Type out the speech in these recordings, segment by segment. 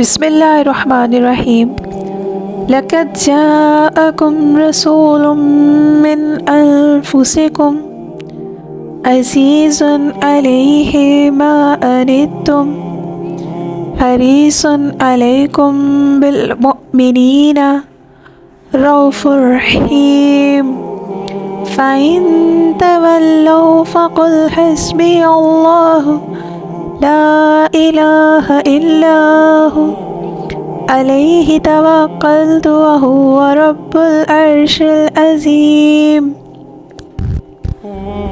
بسم اللہ الرحمن الرحیم۔ لقد جاءکم رسول من انفسکم عزیز علیہ ما عنتم حریص علیکم بالمؤمنین رؤوف رحیم فَإِن تَوَلَّوْا فَقُلْ حَسْبِيَ اللَّهُ لَا إِلَٰهَ إِلَّا هُوَ عَلَيْهِ تَوَكَّلْتُ وَهُوَ رَبُّ الْعَرْشِ الْعَظِيمِ۔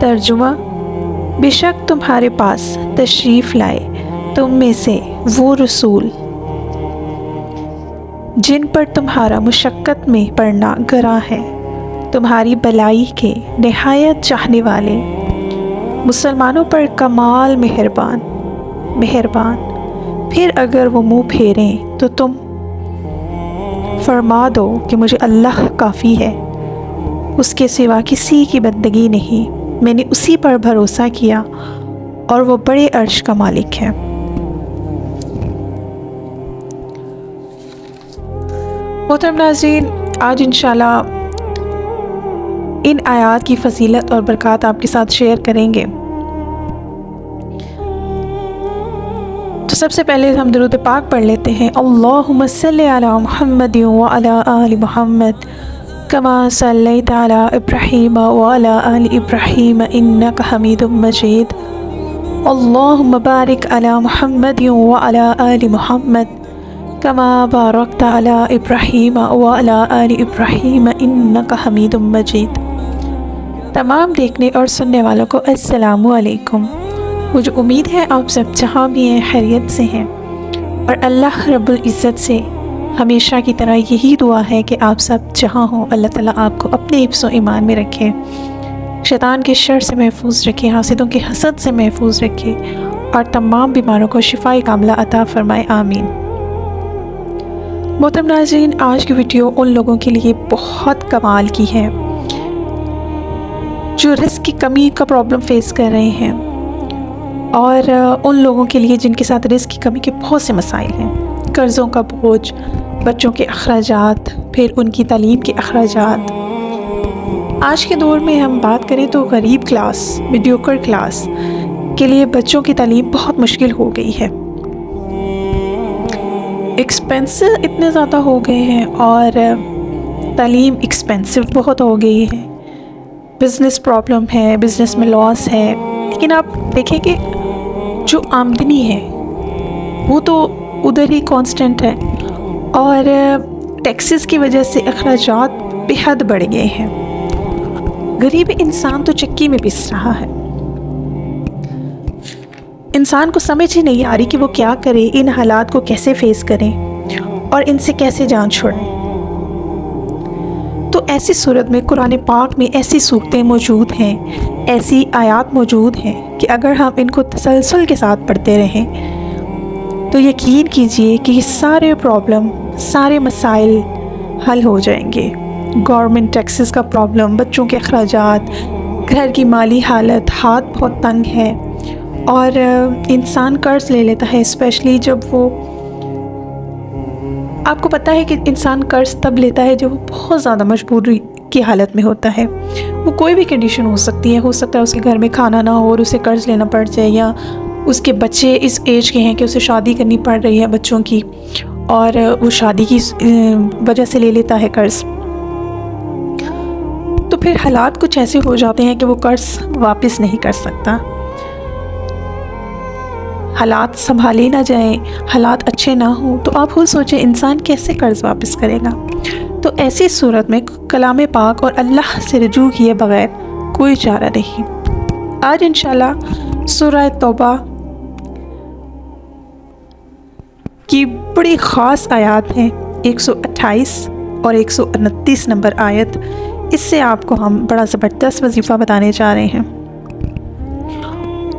ترجمہ: بے شک تمہارے پاس تشریف لائے تم میں سے وہ رسول جن پر تمہارا مشقت میں پڑنا گراں ہے، تمہاری بلائی کے نہایت چاہنے والے، مسلمانوں پر کمال مہربان۔ پھر اگر وہ منہ پھیریں تو تم فرما دو کہ مجھے اللہ کافی ہے، اس کے سوا کسی کی بندگی نہیں، میں نے اسی پر بھروسہ کیا اور وہ بڑے عرش کا مالک ہے۔ محترم ناظرین، آج انشاءاللہ ان آیات کی فضیلت اور برکات آپ کے ساتھ شیئر کریں گے۔ تو سب سے پہلے ہم درود پاک پڑھ لیتے ہیں۔ اللہم صلی علی محمد وعلی آل محمد کما صلیت علی ابراہیم وعلی آل ابراہیم انک حمید مجید۔ اللہم بارک علی محمد وعلی آل محمد کما بارکت علی ابراہیم وعلی آل ابراہیم انک حمید مجید۔ تمام دیکھنے اور سننے والوں کو السلام علیکم۔ مجھے امید ہے آپ سب جہاں بھی ہیں خیریت سے ہیں، اور اللہ رب العزت سے ہمیشہ کی طرح یہی دعا ہے کہ آپ سب جہاں ہوں اللہ تعالیٰ آپ کو اپنے حفظ و ایمان میں رکھے، شیطان کے شر سے محفوظ رکھے، حاسدوں کے حسد سے محفوظ رکھے، اور تمام بیماروں کو شفائے کاملہ عطا فرمائے، آمین۔ محترم ناظرین، آج کی ویڈیو ان لوگوں کے لیے بہت کمال کی ہے جو رزق کی کمی کا پرابلم فیس کر رہے ہیں، اور ان لوگوں کے لیے جن کے ساتھ رزق کی کمی کے بہت سے مسائل ہیں، قرضوں کا بوجھ، بچوں کے اخراجات، پھر ان کی تعلیم کے اخراجات۔ آج کے دور میں ہم بات کریں تو غریب کلاس، میڈیوکر کلاس کے لیے بچوں کی تعلیم بہت مشکل ہو گئی ہے۔ ایکسپینسو اتنے زیادہ ہو گئے ہیں اور تعلیم ایکسپینسو بہت ہو گئی ہے، بزنس پرابلم ہے، بزنس میں لاس ہے، لیکن آپ دیکھیں کہ جو آمدنی ہے وہ تو ادھر ہی کانسٹنٹ ہے، اور ٹیکسز کی وجہ سے اخراجات بے حد بڑھ گئے ہیں۔ غریب انسان تو چکی میں پس رہا ہے، انسان کو سمجھ ہی نہیں آ رہی کہ وہ کیا کرے، ان حالات کو کیسے فیس کریں اور ان سے کیسے جان چھوڑیں۔ تو ایسی صورت میں قرآن پاک میں ایسی صورتیں موجود ہیں، ایسی آیات موجود ہیں کہ اگر ہم ان کو تسلسل کے ساتھ پڑھتے رہیں تو یقین کیجئے کہ یہ سارے پرابلم، سارے مسائل حل ہو جائیں گے۔ گورنمنٹ ٹیکسز کا پرابلم، بچوں کے اخراجات، گھر کی مالی حالت، ہاتھ بہت تنگ ہے، اور انسان قرض لے لیتا ہے، اسپیشلی جب وہ، آپ کو پتہ ہے کہ انسان قرض تب لیتا ہے جب وہ بہت زیادہ مجبوری کی حالت میں ہوتا ہے۔ وہ کوئی بھی کنڈیشن ہو سکتی ہے، ہو سکتا ہے اس کے گھر میں کھانا نہ ہو اور اسے قرض لینا پڑ جائے، یا اس کے بچے اس ایج کے ہیں کہ اسے شادی کرنی پڑ رہی ہے بچوں کی، اور وہ شادی کی وجہ سے لے لیتا ہے قرض۔ تو پھر حالات کچھ ایسے ہو جاتے ہیں کہ وہ قرض واپس نہیں کر سکتا، حالات سنبھالے نہ جائیں، حالات اچھے نہ ہوں تو آپ خود سوچیں انسان کیسے قرض واپس کرے گا۔ تو ایسی صورت میں کلام پاک اور اللہ سے رجوع کیے بغیر کوئی چارہ نہیں۔ آج انشاءاللہ سورہ توبہ کی بڑی خاص آیات ہیں، 128 اور 129 نمبر آیت، اس سے آپ کو ہم بڑا زبردست وظیفہ بتانے جا رہے ہیں۔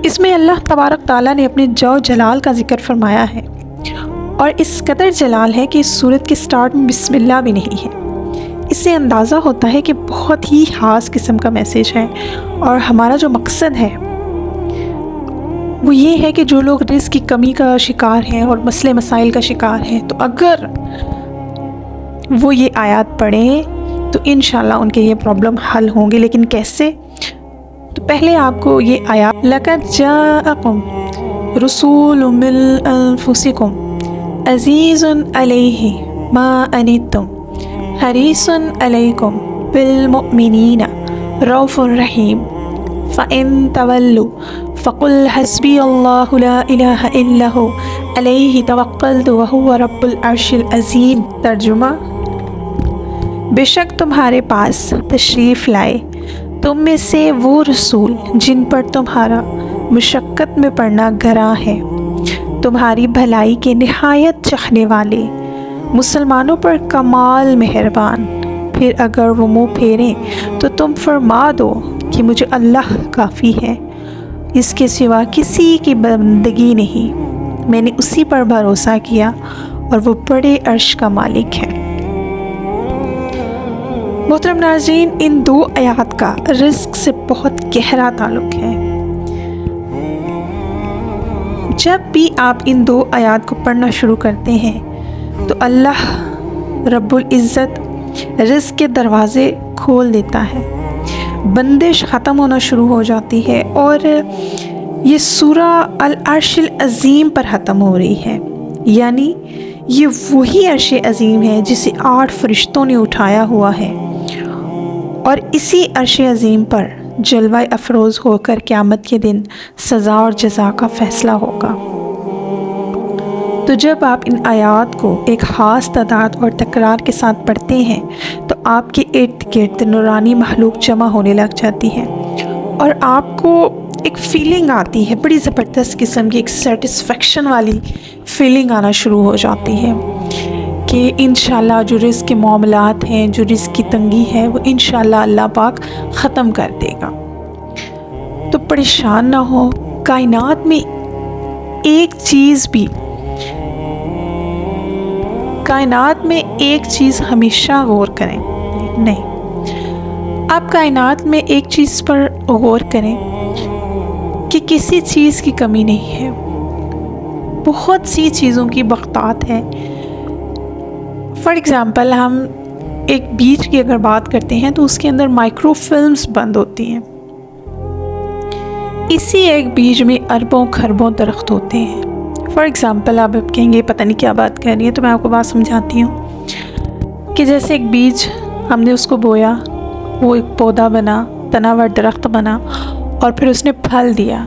اس میں اللہ تبارک تعالیٰ نے اپنے جلال کا ذکر فرمایا ہے، اور اس قدر جلال ہے کہ اس سورت کے سٹارٹ میں بسم اللہ بھی نہیں ہے۔ اس سے اندازہ ہوتا ہے کہ بہت ہی خاص قسم کا میسیج ہے، اور ہمارا جو مقصد ہے وہ یہ ہے کہ جو لوگ رزق کی کمی کا شکار ہیں اور مسئلے مسائل کا شکار ہیں، تو اگر وہ یہ آیات پڑھیں تو انشاءاللہ ان کے یہ پرابلم حل ہوں گے۔ لیکن کیسے؟ تو پہلے آپ کو یہ آیات لَقَدْ جَاءَكُمْ رُسُولٌ مِّنْ أَنفُسِكُمْ عَزِيزٌ عَلَيْهِ مَا أَنِتُّمْ حَرِيصٌ عَلَيْكُمْ بِالْمُؤْمِنِينَ رَءُوفٌ رَحِيمٌ فَإِن تَوَلُّوا فَقُلْ حَسْبِيَ اللَّهُ لَا إِلَٰهَ إِلَّا هُوَ عَلَيْهِ تَوَكَّلْتُ وَهُوَ رَبُّ الْعَرْشِ الْعَظِيمِ۔ ترجمہ: بے شک تمہارے پاس تشریف لائے تم میں سے وہ رسول جن پر تمہارا مشقت میں پڑنا گراں ہے، تمہاری بھلائی کے نہایت چاہنے والے، مسلمانوں پر کمال مہربان۔ پھر اگر وہ منہ پھیریں تو تم فرما دو کہ مجھے اللہ کافی ہے، اس کے سوا کسی کی بندگی نہیں، میں نے اسی پر بھروسہ کیا اور وہ بڑے عرش کا مالک ہے۔ محترم ناظرین، ان دو آیات کا رزق سے بہت گہرا تعلق ہے۔ جب بھی آپ ان دو آیات کو پڑھنا شروع کرتے ہیں تو اللہ رب العزت رزق کے دروازے کھول دیتا ہے، بندش ختم ہونا شروع ہو جاتی ہے، اور یہ سورہ العرش العظیم پر ختم ہو رہی ہے۔ یعنی یہ وہی عرش عظیم ہے جسے 8 فرشتوں نے اٹھایا ہوا ہے، اور اسی عرش عظیم پر جلوہ افروز ہو کر قیامت کے دن سزا اور جزا کا فیصلہ ہوگا۔ تو جب آپ ان آیات کو ایک خاص تعداد اور تکرار کے ساتھ پڑھتے ہیں تو آپ کے ارد گرد نورانی مخلوق جمع ہونے لگ جاتی ہے، اور آپ کو ایک فیلنگ آتی ہے، بڑی زبردست قسم کی ایک سیٹسفیکشن والی فیلنگ آنا شروع ہو جاتی ہے کہ انشاءاللہ جو رزق کے معاملات ہیں، جو رزق کی تنگی ہے، وہ انشاءاللہ اللہ پاک ختم کر دے گا۔ تو پریشان نہ ہو، کائنات میں ایک چیز ہمیشہ غور کریں، نہیں، آپ کائنات میں ایک چیز پر غور کریں کہ کسی چیز کی کمی نہیں ہے، بہت سی چیزوں کی بغتات ہے۔ فار ایگزامپل ہم ایک بیج کی اگر بات کرتے ہیں تو اس کے اندر مائکرو فلمز بند ہوتی ہیں، اسی ایک بیج میں اربوں خربوں درخت ہوتے ہیں۔ فار ایگزامپل آپ کہیں گے پتہ نہیں کیا بات کر رہی ہے، تو میں آپ کو بات سمجھاتی ہوں کہ جیسے ایک بیج ہم نے اس کو بویا، وہ ایک پودا بنا، تناور درخت بنا، اور پھر اس نے پھل دیا۔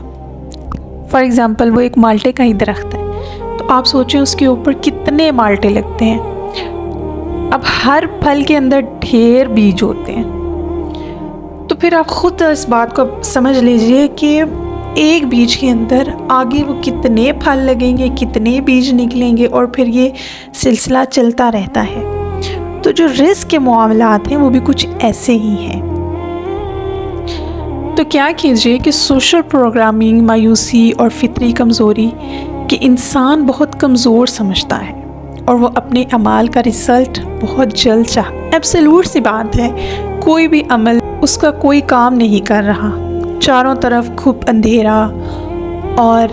فار ایگزامپل وہ ایک مالٹے کا ہی درخت ہے، تو آپ سوچیں اس کے اوپر کتنے مالٹے لگتے ہیں۔ اب ہر پھل کے اندر ڈھیر بیج ہوتے ہیں، تو پھر آپ خود اس بات کو سمجھ لیجئے کہ ایک بیج کے اندر آگے وہ کتنے پھل لگیں گے، کتنے بیج نکلیں گے، اور پھر یہ سلسلہ چلتا رہتا ہے۔ تو جو رزق کے معاملات ہیں وہ بھی کچھ ایسے ہی ہیں۔ تو کیا کیجئے کہ سوشل پروگرامنگ، مایوسی اور فطری کمزوری کہ انسان بہت کمزور سمجھتا ہے، اور وہ اپنے اعمال کا رزلٹ بہت جلد چاہتا ہے۔ ایبسلیوٹ سی بات ہے، کوئی بھی عمل اس کا کوئی کام نہیں کر رہا، چاروں طرف خوب اندھیرا اور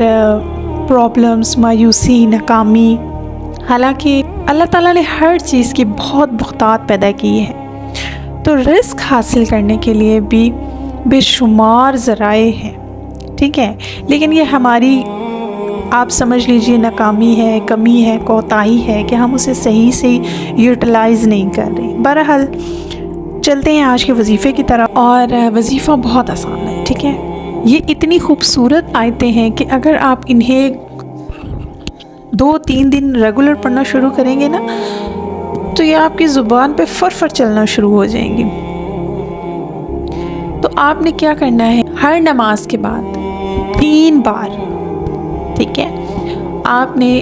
پرابلمز، مایوسی، ناکامی، حالانکہ اللہ تعالیٰ نے ہر چیز کی بہت بغتات پیدا کی ہے۔ تو رزق حاصل کرنے کے لیے بھی بے شمار ذرائع ہیں، ٹھیک ہے، لیکن یہ ہماری آپ سمجھ لیجئے ناکامی ہے، کمی ہے، کوتاہی ہے کہ ہم اسے صحیح سے یوٹیلائز نہیں کر رہے۔ بہرحال چلتے ہیں آج کے وظیفے کی طرف، اور وظیفہ بہت آسان ہے، ٹھیک ہے۔ یہ اتنی خوبصورت آیتیں ہیں کہ اگر آپ انہیں 2-3 دن ریگولر پڑھنا شروع کریں گے نا تو یہ آپ کی زبان پہ فر چلنا شروع ہو جائیں گی۔ تو آپ نے کیا کرنا ہے، ہر نماز کے بعد 3 بار، ٹھیک ہے، آپ نے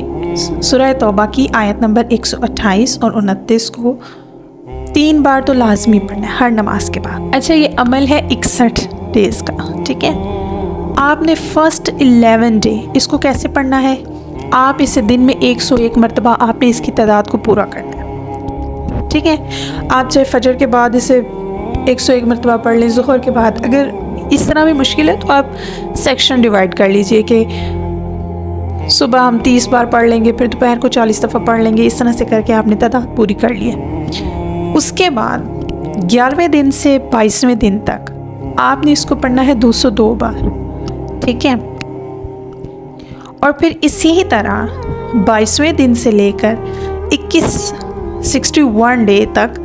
سورہ توبہ کی آیت نمبر 128 اور 29 کو 3 بار تو لازمی پڑھنا ہے ہر نماز کے بعد۔ اچھا، یہ عمل ہے 61 ڈیز کا، ٹھیک ہے۔ آپ نے فرسٹ 11 ڈے اس کو کیسے پڑھنا ہے، آپ اسے دن میں 101 مرتبہ آپ نے اس کی تعداد کو پورا کرنا ہے، ٹھیک ہے۔ آپ چاہے فجر کے بعد اسے 101 مرتبہ پڑھ لیں، ظہر کے بعد، اگر اس طرح بھی مشکل ہے تو آپ سیکشن ڈیوائڈ کر لیجئے کہ صبح ہم 30 بار پڑھ لیں گے، پھر دوپہر کو 40 دفعہ پڑھ لیں گے، اس طرح سے کر کے آپ نے تعداد پوری کر لی ہے۔ اس کے بعد 11ویں دن سے 22ویں دن تک آپ نے اس کو پڑھنا ہے 202 بار، ٹھیک ہے؟ اور پھر اسی طرح 22ویں دن سے لے کر 61 ڈے تک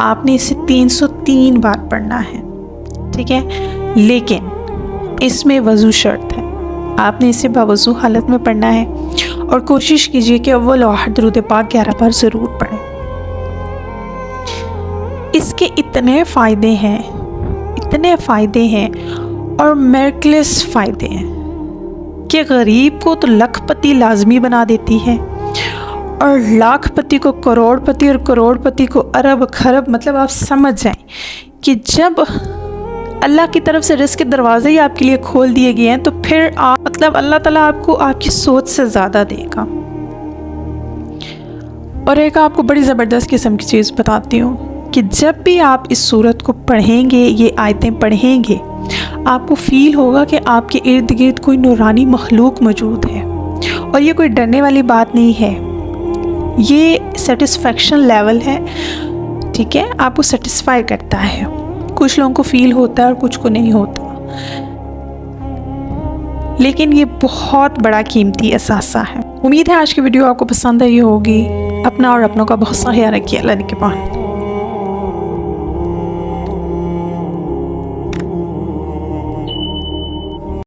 آپ نے اسے 303 بار پڑھنا ہے، ٹھیک ہے؟ لیکن اس میں وضو شرط ہے، آپ نے اسے باوضو حالت میں پڑھنا ہے، اور کوشش کیجئے کہ اول و آخر درود پاک 11 بار ضرور پڑھیں۔ اس کے اتنے فائدے ہیں اور میرکلس فائدے ہیں کہ غریب کو تو لکھ پتی لازمی بنا دیتی ہے، اور لاکھ پتی کو کروڑ پتی، اور کروڑ پتی کو ارب خرب۔ مطلب آپ سمجھ جائیں کہ جب اللہ کی طرف سے رزق کے دروازے ہی آپ کے لیے کھول دیے گئے ہیں تو پھر مطلب اللہ تعالیٰ آپ کو آپ کی سوچ سے زیادہ دے گا۔ اور ایک آپ کو بڑی زبردست قسم کی چیز بتاتی ہوں کہ جب بھی آپ اس سورت کو پڑھیں گے، یہ آیتیں پڑھیں گے، آپ کو فیل ہوگا کہ آپ کے ارد گرد کوئی نورانی مخلوق موجود ہے، اور یہ کوئی ڈرنے والی بات نہیں ہے، یہ سیٹسفیکشن لیول ہے، ٹھیک ہے؟ آپ کو سیٹسفائی کرتا ہے۔ کچھ لوگوں کو فیل ہوتا ہے اور کچھ کو نہیں ہوتا، لیکن یہ بہت بڑا قیمتی اثاثہ ہے۔ امید ہے آج کی ویڈیو آپ کو پسند آئی ہوگی۔ اپنا اور اپنوں کا بہت سا خیال رکھیے۔ اللہ نگہبان۔